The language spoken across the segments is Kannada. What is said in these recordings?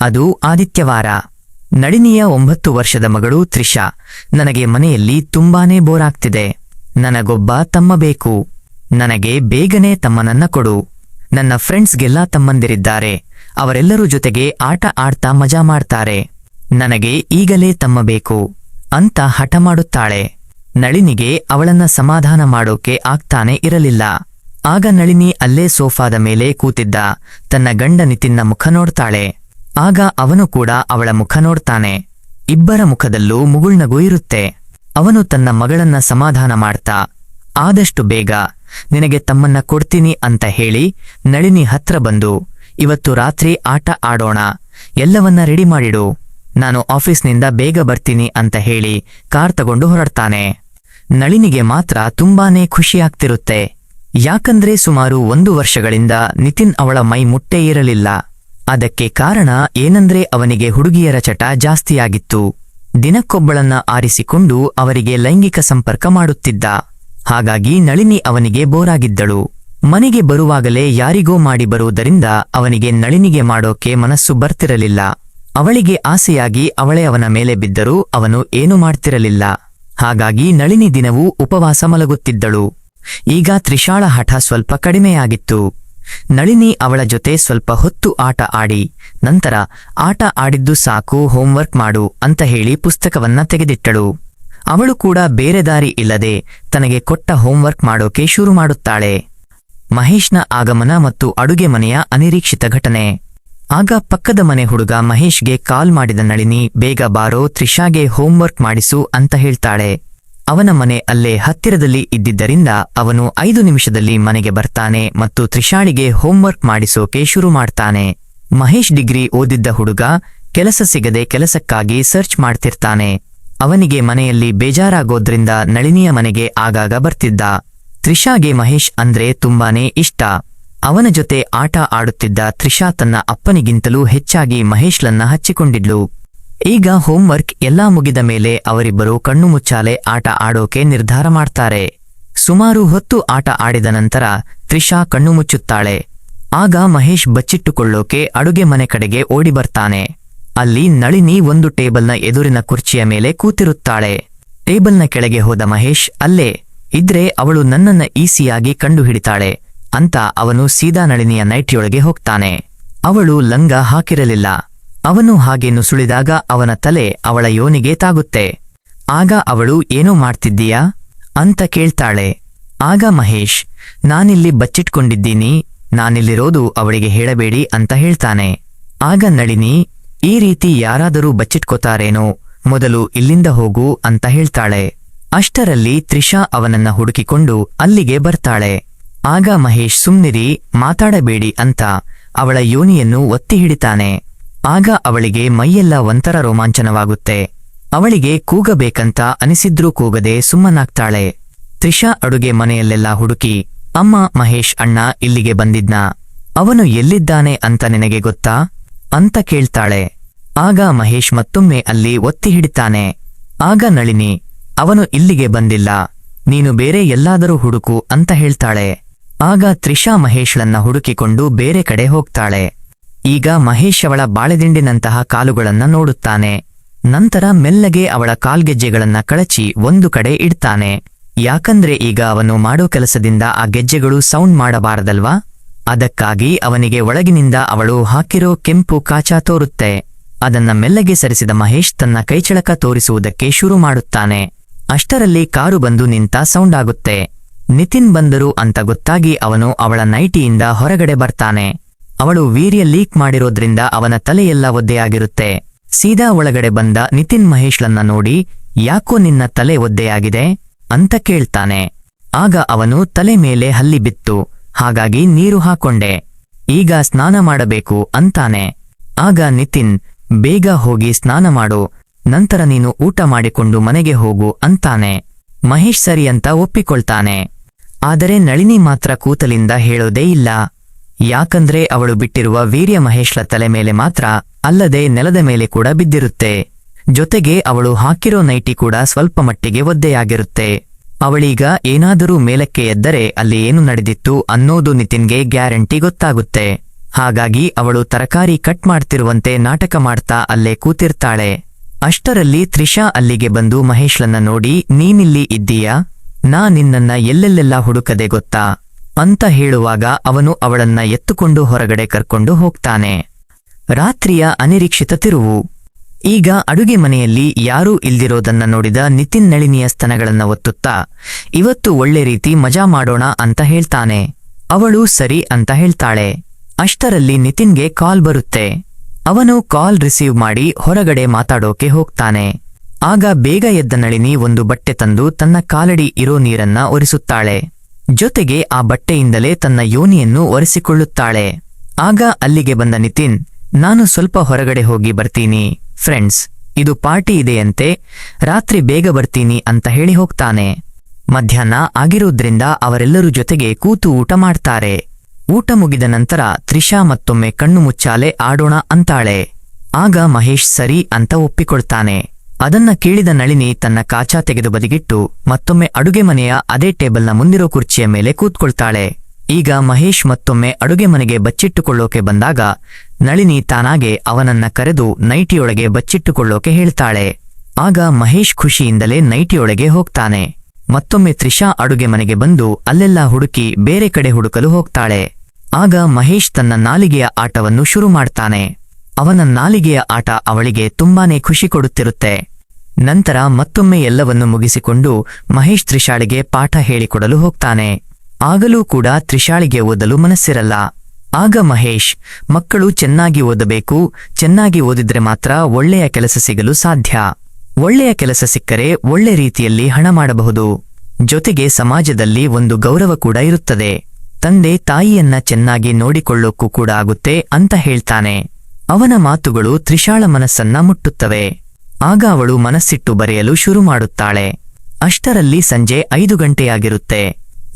ಅದು ಆದಿತ್ಯವಾರ. ನಳಿನಿಯ 9 ವರ್ಷದ ಮಗಳು ತ್ರಿಷಾ, ನನಗೆ ಮನೆಯಲ್ಲಿ ತುಂಬಾನೇ ಬೋರ್ ಆಗ್ತಿದೆ. ನನಗೊಬ್ಬ ತಮ್ಮ ಬೇಕು. ನನಗೆ ಬೇಗನೆ ತಮ್ಮನನ್ನ ಕೊಡು. ನನ್ನ ಫ್ರೆಂಡ್ಸ್ಗೆಲ್ಲ ತಮ್ಮಂದಿರಿದ್ದಾರೆ. ಅವರೆಲ್ಲರೂ ಜೊತೆಗೆ ಆಟ ಆಡ್ತಾ ಮಜಾ ಮಾಡ್ತಾರೆ. ನನಗೆ ಈಗಲೇ ತಮ್ಮ ಬೇಕು ಅಂತ ಹಠ ಮಾಡುತ್ತಾಳೆ. ನಳಿನಿಗೆ ಅವಳನ್ನ ಸಮಾಧಾನ ಮಾಡೋಕೆ ಆಗ್ತಾನೆ ಇರಲಿಲ್ಲ. ಆಗ ನಳಿನಿ ಅಲ್ಲೇ ಸೋಫಾದ ಮೇಲೆ ಕೂತಿದ್ದ ತನ್ನ ಗಂಡ ನಿತಿನ್ನ ಮುಖ ನೋಡ್ತಾಳೆ. ಆಗ ಅವನು ಕೂಡ ಅವಳ ಮುಖ ನೋಡ್ತಾನೆ. ಇಬ್ಬರ ಮುಖದಲ್ಲೂ ಮುಗುಳ್ನಗು ಇರುತ್ತೆ. ಅವನು ತನ್ನ ಮಗಳನ್ನ ಸಮಾಧಾನ ಮಾಡ್ತಾ, ಆದಷ್ಟು ಬೇಗ ನಿನಗೆ ತಮ್ಮನ್ನ ಕೊಡ್ತೀನಿ ಅಂತ ಹೇಳಿ ನಳಿನಿ ಹತ್ರ ಬಂದು, ಇವತ್ತು ರಾತ್ರಿ ಆಟ ಆಡೋಣ, ಎಲ್ಲವನ್ನ ರೆಡಿ ಮಾಡಿಡು, ನಾನು ಆಫೀಸ್ನಿಂದ ಬೇಗ ಬರ್ತೀನಿ ಅಂತ ಹೇಳಿ ಕಾರ್ ತಗೊಂಡು ಹೊರಡ್ತಾನೆ. ನಳಿನಿಗೆ ಮಾತ್ರ ತುಂಬಾನೇ ಖುಷಿಯಾಗ್ತಿರುತ್ತೆ. ಯಾಕಂದ್ರೆ ಸುಮಾರು 1 ವರ್ಷಗಳಿಂದ ನಿತಿನ್ ಅವಳ ಮೈ ಮುಟ್ಟೇ ಇರಲಿಲ್ಲ. ಅದಕ್ಕೆ ಕಾರಣ ಏನಂದ್ರೆ ಅವನಿಗೆ ಹುಡುಗಿಯರ ಚಟ ಜಾಸ್ತಿಯಾಗಿತ್ತು. ದಿನಕ್ಕೊಬ್ಬಳನ್ನ ಆರಿಸಿಕೊಂಡು ಅವರಿಗೆ ಲೈಂಗಿಕ ಸಂಪರ್ಕ ಮಾಡುತ್ತಿದ್ದ. ಹಾಗಾಗಿ ನಳಿನಿ ಅವನಿಗೆ ಬೋರಾಗಿದ್ದಳು. ಮನೆಗೆ ಬರುವಾಗಲೇ ಯಾರಿಗೋ ಮಾಡಿ ಬರುವುದರಿಂದ ಅವನಿಗೆ ನಳಿನಿಗೆ ಮಾಡೋಕೆ ಮನಸ್ಸು ಬರ್ತಿರಲಿಲ್ಲ. ಅವಳಿಗೆ ಆಸೆಯಾಗಿ ಅವಳೇ ಅವನ ಮೇಲೆ ಬಿದ್ದರೂ ಅವನು ಏನೂ ಮಾಡ್ತಿರಲಿಲ್ಲ. ಹಾಗಾಗಿ ನಳಿನಿ ದಿನವೂ ಉಪವಾಸ ಮಲಗುತ್ತಿದ್ದಳು. ಈಗ ತ್ರಿಷಾಳ ಹಠ ಸ್ವಲ್ಪ ಕಡಿಮೆಯಾಗಿತ್ತು. ನಳಿನಿ ಅವಳ ಜೊತೆ ಸ್ವಲ್ಪ ಹೊತ್ತು ಆಟ ಆಡಿ ನಂತರ ಆಟ ಆಡಿದ್ದು ಸಾಕು, ಹೋಂವರ್ಕ್ ಮಾಡು ಅಂತ ಹೇಳಿ ಪುಸ್ತಕವನ್ನ ತೆಗೆದಿಟ್ಟಳು. ಅವಳು ಕೂಡ ಬೇರೆ ದಾರಿ ಇಲ್ಲದೆ ತನಗೆ ಕೊಟ್ಟ ಹೋಂವರ್ಕ್ ಮಾಡೋಕೆ ಶುರು ಮಾಡುತ್ತಾಳೆ. ಮಹೇಶ್ನ ಆಗಮನ ಮತ್ತು ಅಡುಗೆ ಮನೆಯ ಅನಿರೀಕ್ಷಿತ ಘಟನೆ. ಆಗ ಪಕ್ಕದ ಮನೆ ಹುಡುಗ ಮಹೇಶ್ಗೆ ಕಾಲ್ ಮಾಡಿದ ನಳಿನಿ, ಬೇಗ ಬಾರೋ, ತ್ರಿಷಾಗೆ ಹೋಂವರ್ಕ್ ಮಾಡಿಸು ಅಂತ ಹೇಳ್ತಾಳೆ. ಅವನ ಮನೆ ಅಲ್ಲೇ ಹತ್ತಿರದಲ್ಲಿ ಇದ್ದಿದ್ದರಿಂದ ಅವನು 5 ನಿಮಿಷದಲ್ಲಿ ಮನೆಗೆ ಬರ್ತಾನೆ ಮತ್ತು ತ್ರಿಷಾಳಿಗೆ ಹೋಂವರ್ಕ್ ಮಾಡಿಸೋಕೆ ಶುರು ಮಾಡ್ತಾನೆ. ಮಹೇಶ್ ಡಿಗ್ರಿ ಓದಿದ್ದ ಹುಡುಗ, ಕೆಲಸ ಸಿಗದೆ ಕೆಲಸಕ್ಕಾಗಿ ಸರ್ಚ್ ಮಾಡ್ತಿರ್ತಾನೆ. ಅವನಿಗೆ ಮನೆಯಲ್ಲಿ ಬೇಜಾರಾಗೋದ್ರಿಂದ ನಳಿನಿಯ ಮನೆಗೆ ಆಗಾಗ ಬರ್ತಿದ್ದ. ತ್ರಿಷಾಗೆ ಮಹೇಶ್ ಅಂದ್ರೆ ತುಂಬಾನೇ ಇಷ್ಟ. ಅವನ ಜೊತೆ ಆಟ ಆಡುತ್ತಿದ್ದ ತ್ರಿಷಾ ತನ್ನ ಅಪ್ಪನಿಗಿಂತಲೂ ಹೆಚ್ಚಾಗಿ ಮಹೇಶ್ಲನ್ನ ಹಚ್ಚಿಕೊಂಡಿದ್ಲು. ಈಗ ಹೋಂವರ್ಕ್ ಎಲ್ಲಾ ಮುಗಿದ ಮೇಲೆ ಅವರಿಬ್ಬರು ಕಣ್ಣು ಮುಚ್ಚಾಲೆ ಆಟ ಆಡೋಕೆ ನಿರ್ಧಾರ ಮಾಡ್ತಾರೆ. ಸುಮಾರು ಹೊತ್ತು ಆಟ ಆಡಿದ ನಂತರ ತ್ರಿಷಾ ಕಣ್ಣು ಮುಚ್ಚುತ್ತಾಳೆ. ಆಗ ಮಹೇಶ್ ಬಚ್ಚಿಟ್ಟುಕೊಳ್ಳೋಕೆ ಅಡುಗೆ ಮನೆ ಕಡೆಗೆ ಓಡಿ ಬರ್ತಾನೆ. ಅಲ್ಲಿ ನಳಿನಿ ಒಂದು ಟೇಬಲ್ನ ಎದುರಿನ ಕುರ್ಚಿಯ ಮೇಲೆ ಕೂತಿರುತ್ತಾಳೆ. ಟೇಬಲ್ನ ಕೆಳಗೆ ಹೋದ ಮಹೇಶ್, ಅಲ್ಲೇ ಇದ್ರೆ ಅವಳು ನನ್ನನ್ನ ಈಸಿಯಾಗಿ ಕಂಡು ಹಿಡಿತಾಳೆ ಅಂತ ಅವನು ಸೀದಾ ನಳಿನಿಯ ನೈಟಿಯೊಳಗೆ ಹೋಗ್ತಾನೆ. ಅವಳು ಲಂಗ ಹಾಕಿರಲಿಲ್ಲ. ಅವನು ಹಾಗೆ ನುಸುಳಿದಾಗ ಅವನ ತಲೆ ಅವಳ ಯೋನಿಗೆ ತಾಗುತ್ತೆ. ಆಗ ಅವಳು, ಏನೋ ಮಾಡ್ತಿದ್ದೀಯಾ ಅಂತ ಕೇಳ್ತಾಳೆ. ಆಗ ಮಹೇಶ್, ನಾನಿಲ್ಲಿ ಬಚ್ಚಿಟ್ಕೊಂಡಿದ್ದೀನಿ, ನಾನಿಲ್ಲಿರೋದು ಅವಳಿಗೆ ಹೇಳಬೇಡಿ ಅಂತ ಹೇಳ್ತಾನೆ. ಆಗ ನಳಿನಿ, ಈ ರೀತಿ ಯಾರಾದರೂ ಬಚ್ಚಿಟ್ಕೋತಾರೇನೋ, ಮೊದಲು ಇಲ್ಲಿಂದ ಹೋಗು ಅಂತ ಹೇಳ್ತಾಳೆ. ಅಷ್ಟರಲ್ಲಿ ತ್ರಿಷಾ ಅವನನ್ನ ಹುಡುಕಿಕೊಂಡು ಅಲ್ಲಿಗೆ ಬರ್ತಾಳೆ. ಆಗ ಮಹೇಶ್, ಸುಮ್ನಿರಿ, ಮಾತಾಡಬೇಡಿ ಅಂತ ಅವಳ ಯೋನಿಯನ್ನು ಒತ್ತಿ ಹಿಡಿತಾನೆ. ಆಗ ಅವಳಿಗೆ ಮೈಯೆಲ್ಲ ಒಂಥರ ರೋಮಾಂಚನವಾಗುತ್ತೆ. ಅವಳಿಗೆ ಕೂಗಬೇಕಂತ ಅನಿಸಿದ್ರೂ ಕೂಗದೆ ಸುಮ್ಮನಾಗ್ತಾಳೆ. ತ್ರಿಷಾ ಅಡುಗೆ ಮನೆಯಲ್ಲೆಲ್ಲ ಹುಡುಕಿ, ಅಮ್ಮ, ಮಹೇಶ್ ಅಣ್ಣ ಇಲ್ಲಿಗೆ ಬಂದಿದ್ನಾ? ಅವನು ಎಲ್ಲಿದ್ದಾನೆ ಅಂತ ನಿನಗೆ ಗೊತ್ತಾ ಅಂತ ಕೇಳ್ತಾಳೆ. ಆಗ ಮಹೇಶ್ ಮತ್ತೊಮ್ಮೆ ಅಲ್ಲಿ ಒತ್ತಿ ಹಿಡಿತಾನೆ. ಆಗ ನಳಿನಿ, ಅವನು ಇಲ್ಲಿಗೆ ಬಂದಿಲ್ಲ, ನೀನು ಬೇರೆ ಎಲ್ಲಾದರೂ ಹುಡುಕು ಅಂತ ಹೇಳ್ತಾಳೆ. ಆಗ ತ್ರಿಷಾ ಮಹೇಶ್ಳನ್ನ ಹುಡುಕಿಕೊಂಡು ಬೇರೆ ಕಡೆ ಹೋಗ್ತಾಳೆ. ಈಗ ಮಹೇಶ್ ಅವಳ ಬಾಳೆದಿಂಡಿನಂತಹ ಕಾಲುಗಳನ್ನ ನೋಡುತ್ತಾನೆ. ನಂತರ ಮೆಲ್ಲಗೆ ಅವಳ ಕಾಲ್ಗೆಜ್ಜೆಗಳನ್ನ ಕಳಚಿ ಒಂದು ಕಡೆ ಇಡ್ತಾನೆ. ಯಾಕಂದ್ರೆ ಈಗ ಅವನು ಮಾಡೋ ಕೆಲಸದಿಂದ ಆ ಗೆಜ್ಜೆಗಳು ಸೌಂಡ್ ಮಾಡಬಾರದಲ್ವಾ? ಅದಕ್ಕಾಗಿ ಅವನಿಗೆ ಒಳಗಿನಿಂದ ಅವಳು ಹಾಕಿರೋ ಕೆಂಪು ಕಾಚಾ ತೋರುತ್ತೆ. ಅದನ್ನ ಮೆಲ್ಲಗೆ ಸರಿಸಿದ ಮಹೇಶ್ ತನ್ನ ಕೈಚಳಕ ತೋರಿಸುವುದಕ್ಕೆ ಶುರು ಮಾಡುತ್ತಾನೆ. ಅಷ್ಟರಲ್ಲಿ ಕಾರು ಬಂದು ನಿಂತ ಸೌಂಡ್ ಆಗುತ್ತೆ. ನಿತಿನ್ ಬಂದರು ಅಂತ ಗೊತ್ತಾಗಿ ಅವನು ಅವಳ ನೈಟಿಯಿಂದ ಹೊರಗಡೆ ಬರ್ತಾನೆ. ಅವಳು ವೀರ್ಯ ಲೀಕ್ ಮಾಡಿರೋದ್ರಿಂದ ಅವನ ತಲೆಯೆಲ್ಲ ಒದ್ದೆಯಾಗಿರುತ್ತೆ. ಸೀದಾ ಒಳಗಡೆ ಬಂದ ನಿತಿನ್ ಮಹೇಶ್ಲನ್ನ ನೋಡಿ, ಯಾಕೋ ನಿನ್ನ ತಲೆ ಒದ್ದೆಯಾಗಿದೆ ಅಂತ ಕೇಳ್ತಾನೆ. ಆಗ ಅವನು, ತಲೆ ಮೇಲೆ ಹಲ್ಲಿ ಬಿತ್ತು, ಹಾಗಾಗಿ ನೀರು ಹಾಕೊಂಡೆ, ಈಗ ಸ್ನಾನ ಮಾಡಬೇಕು ಅಂತಾನೆ. ಆಗ ನಿತಿನ್, ಬೇಗ ಹೋಗಿ ಸ್ನಾನ ಮಾಡು, ನಂತರ ನೀನು ಊಟ ಮಾಡಿಕೊಂಡು ಮನೆಗೆ ಹೋಗು ಅಂತಾನೆ. ಮಹೇಶ್ ಸರಿ ಅಂತ ಒಪ್ಪಿಕೊಳ್ತಾನೆ. ಆದರೆ ನಳಿನಿ ಮಾತ್ರ ಕೂತಲಿಂದ ಹೇಳೋದೇ ಇಲ್ಲ. ಯಾಕಂದ್ರೆ ಅವಳು ಬಿಟ್ಟಿರುವ ವೀರ್ಯ ಮಹೇಶ್ಲ ತಲೆ ಮೇಲೆ ಮಾತ್ರ ಅಲ್ಲದೆ ನೆಲದ ಮೇಲೆ ಕೂಡ ಬಿದ್ದಿರುತ್ತೆ. ಜೊತೆಗೆ ಅವಳು ಹಾಕಿರೋ ನೈಟಿ ಕೂಡ ಸ್ವಲ್ಪ ಮಟ್ಟಿಗೆ ಒದ್ದೆಯಾಗಿರುತ್ತೆ. ಅವಳೀಗ ಏನಾದರೂ ಮೇಲಕ್ಕೆ ಎದ್ದರೆ ಅಲ್ಲಿ ಏನು ನಡೆದಿತ್ತು ಅನ್ನೋದು ನಿತಿನ್ಗೆ ಗ್ಯಾರಂಟಿ ಗೊತ್ತಾಗುತ್ತೆ. ಹಾಗಾಗಿ ಅವಳು ತರಕಾರಿ ಕಟ್ ಮಾಡ್ತಿರುವಂತೆ ನಾಟಕ ಮಾಡ್ತಾ ಅಲ್ಲೇ ಕೂತಿರ್ತಾಳೆ. ಅಷ್ಟರಲ್ಲಿ ತ್ರಿಷಾ ಅಲ್ಲಿಗೆ ಬಂದು ಮಹೇಶ್ಲನ್ನ ನೋಡಿ, ನೀನಿಲ್ಲಿ ಇದ್ದೀಯಾ? ನಾ ನಿನ್ನನ್ನ ಎಲ್ಲೆಲ್ಲೆಲ್ಲ ಹುಡುಕದೆ ಗೊತ್ತಾ ಅಂತ ಹೇಳುವಾಗ ಅವನು ಅವಳನ್ನ ಎತ್ತುಕೊಂಡು ಹೊರಗಡೆ ಕರ್ಕೊಂಡು ಹೋಗ್ತಾನೆ. ರಾತ್ರಿಯ ಅನಿರೀಕ್ಷಿತ ತಿರುವು. ಈಗ ಅಡುಗೆ ಮನೆಯಲ್ಲಿ ಯಾರೂ ಇಲ್ದಿರೋದನ್ನ ನೋಡಿದ ನಿತಿನ್ ನಳಿನಿಯ ಸ್ತನಗಳನ್ನ ಒತ್ತುತ್ತಾ, ಇವತ್ತು ಒಳ್ಳೆ ರೀತಿ ಮಜಾ ಮಾಡೋಣ ಅಂತ ಹೇಳ್ತಾನೆ. ಅವಳು ಸರಿ ಅಂತ ಹೇಳ್ತಾಳೆ. ಅಷ್ಟರಲ್ಲಿ ನಿತಿನ್ಗೆ ಕಾಲ್ ಬರುತ್ತೆ. ಅವನು ಕಾಲ್ ರಿಸೀವ್ ಮಾಡಿ ಹೊರಗಡೆ ಮಾತಾಡೋಕೆ ಹೋಗ್ತಾನೆ. ಆಗ ಬೇಗ ಎದ್ದ ನಳಿನಿ ಒಂದು ಬಟ್ಟೆ ತಂದು ತನ್ನ ಕಾಲಡಿ ಇರೋ ನೀರನ್ನ ಒರೆಸುತ್ತಾಳೆ. ಜೊತೆಗೆ ಆ ಬಟ್ಟೆಯಿಂದಲೇ ತನ್ನ ಯೋನಿಯನ್ನು ಒರೆಸಿಕೊಳ್ಳುತ್ತಾಳೆ. ಆಗ ಅಲ್ಲಿಗೆ ಬಂದ ನಿತಿನ್, ನಾನು ಸ್ವಲ್ಪ ಹೊರಗಡೆ ಹೋಗಿ ಬರ್ತೀನಿ ಫ್ರೆಂಡ್ಸ್, ಇದು ಪಾರ್ಟಿ ಇದೆಯಂತೆ, ರಾತ್ರಿ ಬೇಗ ಬರ್ತೀನಿ ಅಂತ ಹೇಳಿ ಹೋಗ್ತಾನೆ. ಮಧ್ಯಾಹ್ನ ಆಗಿರೋದ್ರಿಂದ ಅವರೆಲ್ಲರೂ ಜೊತೆಗೆ ಕೂತು ಊಟ ಮಾಡ್ತಾರೆ. ಊಟ ಮುಗಿದ ನಂತರ ತ್ರಿಷಾ ಮತ್ತೊಮ್ಮೆ ಕಣ್ಣು ಮುಚ್ಚಾಲೆ ಆಡೋಣ ಅಂತಾಳೆ. ಆಗ ಮಹೇಶ್ ಸರಿ ಅಂತ ಒಪ್ಪಿಕೊಳ್ತಾನೆ. ಅದನ್ನ ಕೇಳಿದ ನಳಿನಿ ತನ್ನ ಕಾಚಾ ತೆಗೆದು ಬದಿಗಿಟ್ಟು ಮತ್ತೊಮ್ಮೆ ಅಡುಗೆ ಮನೆಯ ಅದೇ ಟೇಬಲ್ನ ಮುಂದಿರೋ ಕುರ್ಚಿಯ ಮೇಲೆ ಕೂತ್ಕೊಳ್ತಾಳೆ. ಈಗ ಮಹೇಶ್ ಮತ್ತೊಮ್ಮೆ ಅಡುಗೆ ಮನೆಗೆ ಬಚ್ಚಿಟ್ಟುಕೊಳ್ಳೋಕೆ ಬಂದಾಗ ನಳಿನಿ ತಾನಾಗೆ ಅವನನ್ನ ಕರೆದು ನೈಟಿಯೊಳಗೆ ಬಚ್ಚಿಟ್ಟುಕೊಳ್ಳೋಕೆ ಹೇಳ್ತಾಳೆ. ಆಗ ಮಹೇಶ್ ಖುಷಿಯಿಂದಲೇ ನೈಟಿಯೊಳಗೆ ಹೋಗ್ತಾನೆ. ಮತ್ತೊಮ್ಮೆ ತ್ರಿಷಾ ಅಡುಗೆ ಮನೆಗೆ ಬಂದು ಅಲ್ಲೆಲ್ಲ ಹುಡುಕಿ ಬೇರೆ ಕಡೆ ಹುಡುಕಲು ಹೋಗ್ತಾಳೆ. ಆಗ ಮಹೇಶ್ ತನ್ನ ನಾಲಿಗೆಯ ಆಟವನ್ನು ಶುರು ಮಾಡ್ತಾನೆ. ಅವನ ನಾಲಿಗೆಯ ಆಟ ಅವಳಿಗೆ ತುಂಬಾನೇ ಖುಷಿ ಕೊಡುತ್ತಿರುತ್ತೆ. ನಂತರ ಮತ್ತೊಮ್ಮೆ ಎಲ್ಲವನ್ನು ಮುಗಿಸಿಕೊಂಡು ಮಹೇಶ್ ತ್ರಿಷಾಳಿಗೆ ಪಾಠ ಹೇಳಿಕೊಡಲು ಹೋಗ್ತಾನೆ. ಆಗಲೂ ಕೂಡ ತ್ರಿಷಾಳಿಗೆ ಓದಲು ಮನಸ್ಸಿರಲ್ಲ. ಆಗ ಮಹೇಶ್, ಮಕ್ಕಳು ಚೆನ್ನಾಗಿ ಓದಬೇಕು, ಚೆನ್ನಾಗಿ ಓದಿದ್ರೆ ಮಾತ್ರ ಒಳ್ಳೆಯ ಕೆಲಸ ಸಿಗಲು ಸಾಧ್ಯ. ಒಳ್ಳೆಯ ಕೆಲಸ ಸಿಕ್ಕರೆ ಒಳ್ಳೆ ರೀತಿಯಲ್ಲಿ ಹಣ ಮಾಡಬಹುದು, ಜೊತೆಗೆ ಸಮಾಜದಲ್ಲಿ ಒಂದು ಗೌರವ ಕೂಡ ಇರುತ್ತದೆ, ತಂದೆ ತಾಯಿಯನ್ನ ಚೆನ್ನಾಗಿ ನೋಡಿಕೊಳ್ಳೋಕ್ಕೂ ಕೂಡ ಆಗುತ್ತೆ ಅಂತ ಹೇಳ್ತಾನೆ. ಅವನ ಮಾತುಗಳು ತ್ರಿಷಾಳ ಮನಸ್ಸನ್ನ ಮುಟ್ಟುತ್ತವೆ. ಆಗ ಅವಳು ಮನಸ್ಸಿಟ್ಟು ಬರೆಯಲು ಶುರು ಮಾಡುತ್ತಾಳೆ. ಅಷ್ಟರಲ್ಲಿ ಸಂಜೆ 5 ಗಂಟೆಯಾಗಿರುತ್ತೆ.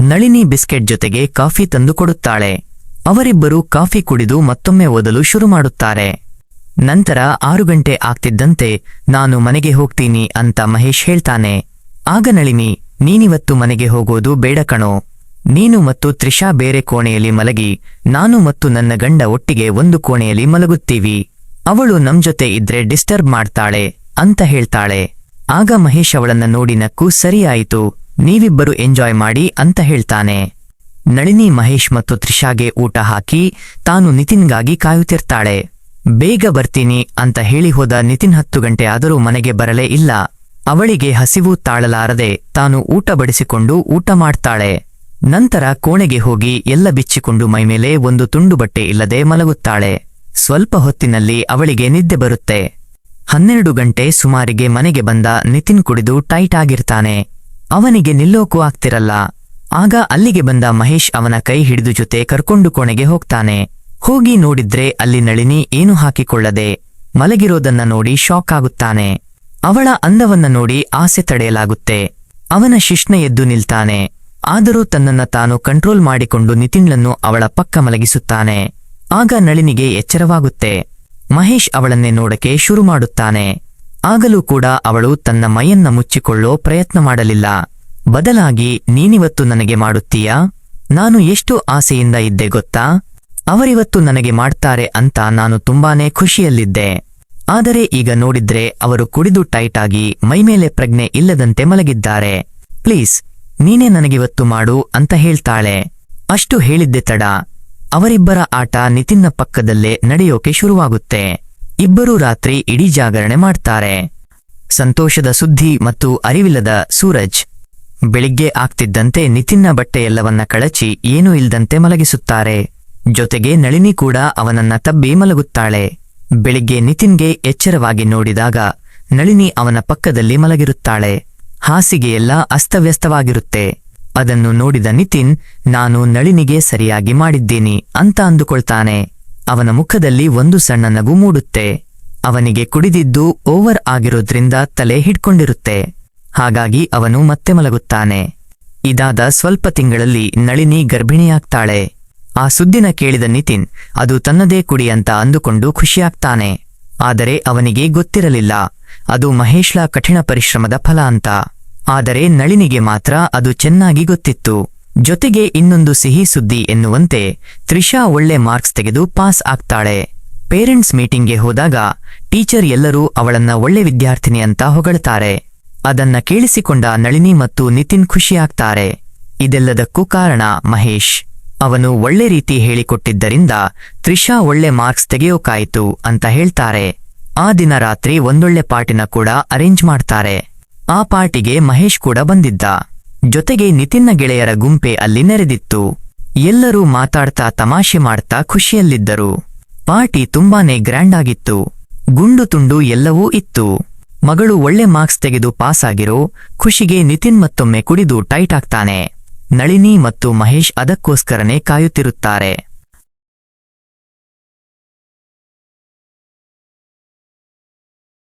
ನಳಿನಿ ಬಿಸ್ಕೆಟ್ ಜೊತೆಗೆ ಕಾಫಿ ತಂದು ಕೊಡುತ್ತಾಳೆ. ಅವರಿಬ್ಬರು ಕಾಫಿ ಕುಡಿದು ಮತ್ತೊಮ್ಮೆ ಓದಲು ಶುರು ಮಾಡುತ್ತಾರೆ. ನಂತರ 6 ಗಂಟೆ ಆಗ್ತಿದ್ದಂತೆ ನಾನು ಮನೆಗೆ ಹೋಗ್ತೀನಿ ಅಂತ ಮಹೇಶ್ ಹೇಳ್ತಾನೆ. ಆಗ ನಳಿನಿ, ನೀನಿವತ್ತು ಮನೆಗೆ ಹೋಗೋದು ಬೇಡ ಕಣೋ, ನೀನು ಮತ್ತು ತ್ರಿಷಾ ಬೇರೆ ಕೋಣೆಯಲ್ಲಿ ಮಲಗಿ, ನಾನು ಮತ್ತು ನನ್ನ ಗಂಡ ಒಟ್ಟಿಗೆ ಒಂದು ಕೋಣೆಯಲ್ಲಿ ಮಲಗುತ್ತೀವಿ, ಅವಳು ನಮ್ ಜೊತೆ ಇದ್ರೆ ಡಿಸ್ಟರ್ಬ್ ಮಾಡ್ತಾಳೆ ಅಂತ ಹೇಳ್ತಾಳೆ. ಆಗ ಮಹೇಶ್ ಅವಳನ್ನ ನೋಡಿ ನಕ್ಕು, ಸರಿಯಾಯಿತು, ನೀವಿಬ್ಬರು ಎಂಜಾಯ್ ಮಾಡಿ ಅಂತ ಹೇಳ್ತಾನೆ. ನಳಿನಿ ಮಹೇಶ್ ಮತ್ತು ತ್ರಿಷಾಗೆ ಊಟ ಹಾಕಿ ತಾನು ನಿತಿನ್ಗಾಗಿ ಕಾಯುತ್ತಿರ್ತಾಳೆ. ಬೇಗ ಬರ್ತೀನಿ ಅಂತ ಹೇಳಿ ಹೋದ ನಿತಿನ್ 10 ಗಂಟೆ ಆದರೂ ಮನೆಗೆ ಬರಲೇ ಇಲ್ಲ. ಅವಳಿಗೆ ಹಸಿವು ತಾಳಲಾರದೆ ತಾನು ಊಟ ಬಡಿಸಿಕೊಂಡು ಊಟ ಮಾಡ್ತಾಳೆ. ನಂತರ ಕೋಣೆಗೆ ಹೋಗಿ ಎಲ್ಲ ಬಿಚ್ಚಿಕೊಂಡು ಮೈಮೇಲೆ ಒಂದು ತುಂಡು ಬಟ್ಟೆ ಇಲ್ಲದೆ ಮಲಗುತ್ತಾಳೆ. ಸ್ವಲ್ಪ ಹೊತ್ತಿನಲ್ಲಿ ಅವಳಿಗೆ ನಿದ್ದೆ ಬರುತ್ತೆ. 12 ಗಂಟೆ ಸುಮಾರಿಗೆ ಮನೆಗೆ ಬಂದ ನಿತಿನ್ ಕುಡಿದು ಟೈಟ್ ಆಗಿರ್ತಾನೆ. ಅವನಿಗೆ ನಿಲ್ಲೋಕೂ ಆಗ್ತಿರಲ್ಲ. ಆಗ ಅಲ್ಲಿಗೆ ಬಂದ ಮಹೇಶ್ ಅವನ ಕೈ ಹಿಡಿದು ಜೊತೆ ಕರ್ಕೊಂಡು ಕೋಣೆಗೆ ಹೋಗ್ತಾನೆ. ಹೋಗಿ ನೋಡಿದ್ರೆ ಅಲ್ಲಿ ನಳಿನಿ ಏನು ಹಾಕಿಕೊಳ್ಳದೆ ಮಲಗಿರೋದನ್ನ ನೋಡಿ ಶಾಕ್ ಆಗುತ್ತಾನೆ. ಅವಳ ಅಂದವನ್ನ ನೋಡಿ ಆಸೆ ತಡೆಯಲಾಗುತ್ತೆ. ಅವನ ಶಿಶ್ನ ಎದ್ದು ನಿಲ್ತಾನೆ. ಆದರೂ ತನ್ನನ್ನ ತಾನು ಕಂಟ್ರೋಲ್ ಮಾಡಿಕೊಂಡು ನಿತಿನ್ಳನ್ನು ಅವಳ ಪಕ್ಕ ಮಲಗಿಸುತ್ತಾನೆ. ಆಗ ನಳಿನಿಗೆ ಎಚ್ಚರವಾಗುತ್ತೆ. ಮಹೇಶ್ ಅವಳನ್ನೇ ನೋಡಕ್ಕೆ ಶುರು ಮಾಡುತ್ತಾನೆ. ಆಗಲೂ ಕೂಡ ಅವಳು ತನ್ನ ಮೈಯನ್ನ ಮುಚ್ಚಿಕೊಳ್ಳೋ ಪ್ರಯತ್ನ ಮಾಡಲಿಲ್ಲ. ಬದಲಾಗಿ, ನೀನಿವತ್ತು ನನಗೆ ಮಾಡುತ್ತೀಯಾ? ನಾನು ಎಷ್ಟು ಆಸೆಯಿಂದ ಇದ್ದೆ ಗೊತ್ತಾ? ಅವರಿವತ್ತು ನನಗೆ ಮಾಡ್ತಾರೆ ಅಂತ ನಾನು ತುಂಬಾನೇ ಖುಷಿಯಲ್ಲಿದ್ದೆ. ಆದರೆ ಈಗ ನೋಡಿದ್ರೆ ಅವರು ಕುಡಿದು ಟೈಟ್ ಆಗಿ ಮೈಮೇಲೆ ಪ್ರಜ್ಞೆ ಇಲ್ಲದಂತೆ ಮಲಗಿದ್ದಾರೆ. ಪ್ಲೀಸ್, ನೀನೇ ನನಗಿವತ್ತು ಮಾಡು ಅಂತ ಹೇಳ್ತಾಳೆ. ಅಷ್ಟು ಹೇಳಿದ್ದೆ ತಡ. ಅವರಿಬ್ಬರ ಆಟ ನಿತಿನ್ನ ಪಕ್ಕದಲ್ಲೇ ನಡೆಯೋಕೆ ಶುರುವಾಗುತ್ತೆ. ಇಬ್ಬರೂ ರಾತ್ರಿ ಇಡೀ ಜಾಗರಣೆ ಮಾಡ್ತಾರೆ. ಸಂತೋಷದ ಸುದ್ದಿ ಮತ್ತು ಅರಿವಿಲ್ಲದ ಸೂರಜ್. ಬೆಳಿಗ್ಗೆ ಆಗ್ತಿದ್ದಂತೆ ನಿತಿನ್ನ ಬಟ್ಟೆಯೆಲ್ಲವನ್ನ ಕಳಚಿ ಏನೂ ಇಲ್ದಂತೆ ಮಲಗಿಸುತ್ತಾರೆ. ಜೊತೆಗೆ ನಳಿನಿ ಕೂಡ ಅವನನ್ನ ತಬ್ಬಿ ಮಲಗುತ್ತಾಳೆ. ಬೆಳಿಗ್ಗೆ ನಿತಿನ್ಗೆ ಎಚ್ಚರವಾಗಿ ನೋಡಿದಾಗ ನಳಿನಿ ಅವನ ಪಕ್ಕದಲ್ಲಿ ಮಲಗಿರುತ್ತಾಳೆ. ಹಾಸಿಗೆಯೆಲ್ಲ ಅಸ್ತವ್ಯಸ್ತವಾಗಿರುತ್ತೆ. ಅದನ್ನು ನೋಡಿದ ನಿತಿನ್, ನಾನು ನಳಿನಿಗೆ ಸರಿಯಾಗಿ ಮಾಡಿದ್ದೀನಿ ಅಂತ ಅಂದುಕೊಳ್ತಾನೆ. ಅವನ ಮುಖದಲ್ಲಿ ಒಂದು ಸಣ್ಣ ನಗು ಮೂಡುತ್ತೆ. ಅವನಿಗೆ ಕುಡಿದಿದ್ದು ಓವರ್ ಆಗಿರೋದ್ರಿಂದ ತಲೆ ಹಿಡ್ಕೊಂಡಿರುತ್ತೆ. ಹಾಗಾಗಿ ಅವನು ಮತ್ತೆ ಮಲಗುತ್ತಾನೆ. ಇದಾದ ಸ್ವಲ್ಪ ತಿಂಗಳಲ್ಲಿ ನಳಿನಿ ಗರ್ಭಿಣಿಯಾಗ್ತಾಳೆ. ಆ ಸುದ್ದಿನ ಕೇಳಿದ ನಿತಿನ್ ಅದು ತನ್ನದೇ ಕುಡಿ ಅಂತ ಅಂದುಕೊಂಡು ಖುಷಿಯಾಗ್ತಾನೆ. ಆದರೆ ಅವನಿಗೆ ಗೊತ್ತಿರಲಿಲ್ಲ ಅದು ಮಹೇಶ್ಳ ಕಠಿಣ ಪರಿಶ್ರಮದ ಫಲ ಅಂತ. ಆದರೆ ನಳಿನಿಗೆ ಮಾತ್ರ ಅದು ಚೆನ್ನಾಗಿ ಗೊತ್ತಿತ್ತು. ಜೊತೆಗೆ ಇನ್ನೊಂದು ಸಿಹಿ ಸುದ್ದಿ ಎನ್ನುವಂತೆ ತ್ರಿಷಾ ಒಳ್ಳೆ ಮಾರ್ಕ್ಸ್ ತೆಗೆದು ಪಾಸ್ ಆಗ್ತಾಳೆ. ಪೇರೆಂಟ್ಸ್ ಮೀಟಿಂಗ್ಗೆ ಹೋದಾಗ ಟೀಚರ್ ಎಲ್ಲರೂ ಅವಳನ್ನ ಒಳ್ಳೆ ವಿದ್ಯಾರ್ಥಿನಿ ಅಂತ ಹೊಗಳ್ತಾರೆ. ಅದನ್ನ ಕೇಳಿಸಿಕೊಂಡ ನಳಿನಿ ಮತ್ತು ನಿತಿನ್ ಖುಷಿಯಾಗ್ತಾರೆ. ಇದೆಲ್ಲದಕ್ಕೂ ಕಾರಣ ಮಹೇಶ್. ಅವನು ಒಳ್ಳೆ ರೀತಿ ಹೇಳಿಕೊಟ್ಟಿದ್ದರಿಂದ ತ್ರಿಷಾ ಒಳ್ಳೆ ಮಾರ್ಕ್ಸ್ ತೆಗೆಯೋಕಾಯಿತು ಅಂತ ಹೇಳ್ತಾರೆ. ಆ ದಿನ ರಾತ್ರಿ ಒಂದೊಳ್ಳೆ ಪಾರ್ಟಿನ ಕೂಡ ಅರೇಂಜ್ ಮಾಡ್ತಾರೆ. ಆ ಪಾರ್ಟಿಗೆ ಮಹೇಶ್ ಕೂಡ ಬಂದಿದ್ದ. ಜೊತೆಗೆ ನಿತಿನ್ನ ಗೆಳೆಯರ ಗುಂಪೆ ಅಲ್ಲಿ ನೆರೆದಿತ್ತು. ಎಲ್ಲರೂ ಮಾತಾಡ್ತಾ ತಮಾಷೆ ಮಾಡ್ತಾ ಖುಷಿಯಲ್ಲಿದ್ದರು. ಪಾರ್ಟಿ ತುಂಬಾನೇ ಗ್ರ್ಯಾಂಡ್ ಆಗಿತ್ತು. ಗುಂಡು ತುಂಡು ಎಲ್ಲವೂ ಇತ್ತು. ಮಗಳು ಒಳ್ಳೆ ಮಾರ್ಕ್ಸ್ ತೆಗೆದು ಪಾಸ್ ಆಗಿರೋ ಖುಷಿಗೆ ನಿತಿನ್ ಮತ್ತೊಮ್ಮೆ ಕುಡಿದು ಟೈಟ್ ಆಗ್ತಾನೆ. ನಳಿನಿ ಮತ್ತು ಮಹೇಶ್ ಅದಕ್ಕೋಸ್ಕರನೇ ಕಾಯುತ್ತಿರುತ್ತಾರೆ.